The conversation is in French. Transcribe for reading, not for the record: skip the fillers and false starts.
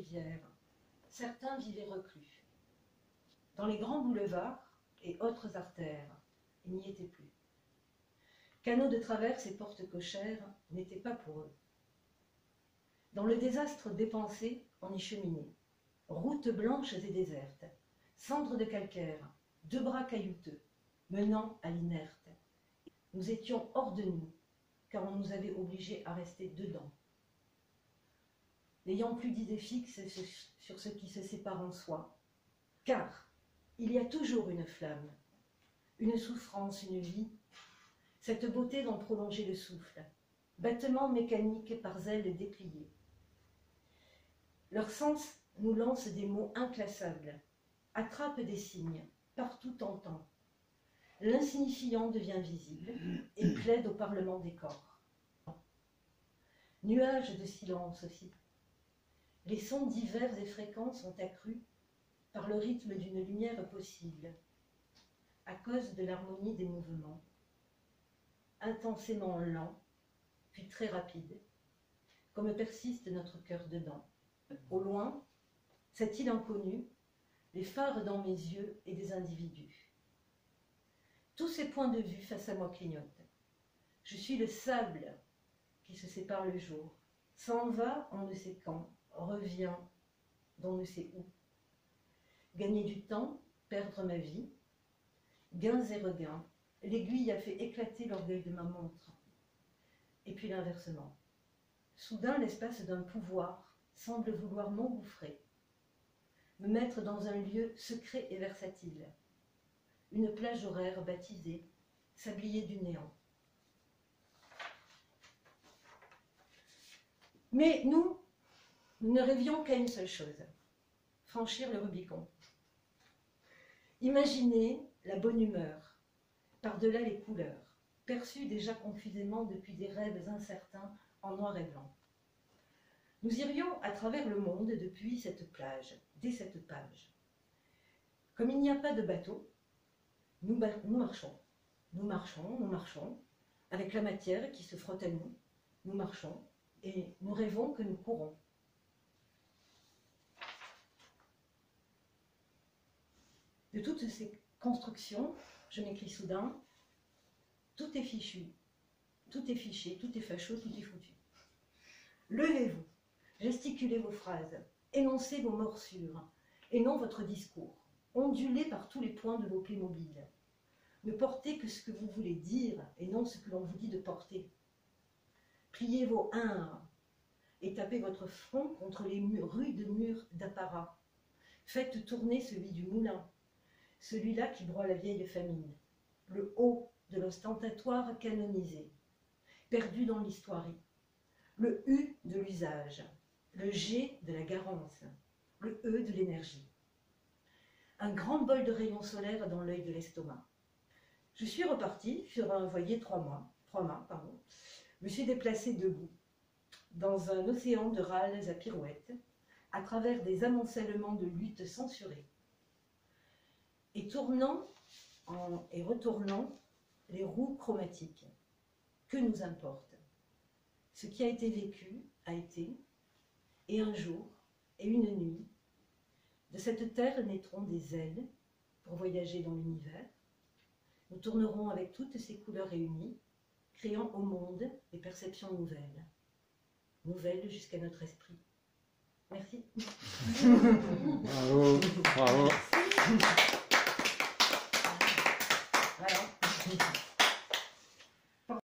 rivières, certains vivaient reclus. Dans les grands boulevards et autres artères, ils n'y étaient plus. Canaux de traverse et portes cochères n'étaient pas pour eux. Dans le désastre dépensé, on y cheminait. Routes blanches et désertes, cendres de calcaire, deux bras caillouteux, menant à l'inerte. Nous étions hors de nous, car on nous avait obligés à rester dedans. N'ayant plus d'idées fixes sur ce qui se sépare en soi, car il y a toujours une flamme, une souffrance, une vie, cette beauté dont prolonger le souffle, battement mécanique par ailes dépliées. Leur sens nous lance des mots inclassables, attrape des signes, partout tentant. L'insignifiant devient visible et plaide au parlement des corps. Nuages de silence aussi. Les sons divers et fréquents sont accrus par le rythme d'une lumière possible, à cause de l'harmonie des mouvements, intensément lent, puis très rapide, comme persiste notre cœur dedans. Au loin, cette île inconnue, les phares dans mes yeux et des individus. Tous ces points de vue face à moi clignotent. Je suis le sable qui se sépare le jour, s'en va on ne sait quand, revient d'on ne sait où. Gagner du temps, perdre ma vie, gains et regains, l'aiguille a fait éclater l'orgueil de ma montre. Et puis l'inversement. Soudain, l'espace d'un pouvoir semble vouloir m'engouffrer, me mettre dans un lieu secret et versatile, une plage horaire baptisée, sablier du néant. Mais nous ne rêvions qu'à une seule chose, franchir le Rubicon. Imaginer la bonne humeur, par-delà les couleurs, perçues déjà confusément depuis des rêves incertains en noir et blanc. Nous irions à travers le monde depuis cette plage, dès cette page. Comme il n'y a pas de bateau, nous marchons. Nous marchons, nous marchons, avec la matière qui se frotte à nous. Nous marchons et nous rêvons que nous courons. De toutes ces constructions, je m'écris soudain, tout est fichu, tout est fiché, tout est facho, tout est foutu. Levez-vous, gesticulez vos phrases, énoncez vos morsures, et non votre discours, ondulez par tous les points de vos Playmobil. Ne portez que ce que vous voulez dire, et non ce que l'on vous dit de porter. Pliez vos hinres, et tapez votre front contre les rudes murs d'apparat. Faites tourner celui du moulin, celui-là qui broie la vieille famine, le haut de l'ostentatoire canonisé, perdu dans l'histoirie, le U de l'usage, le G de la garance, le E de l'énergie. Un grand bol de rayons solaires dans l'œil de l'estomac. Je suis repartie sur un voilier 3 mâts, me suis déplacée debout, dans un océan de râles à pirouettes, à travers des amoncellements de luttes censurées, et tournant et retournant les roues chromatiques. Que nous importe? Ce qui a été vécu a été, et un jour, et une nuit, de cette terre naîtront des ailes pour voyager dans l'univers. Nous tournerons avec toutes ces couleurs réunies, créant au monde des perceptions nouvelles. Nouvelles jusqu'à notre esprit. Merci. Bravo, bravo. Voilà.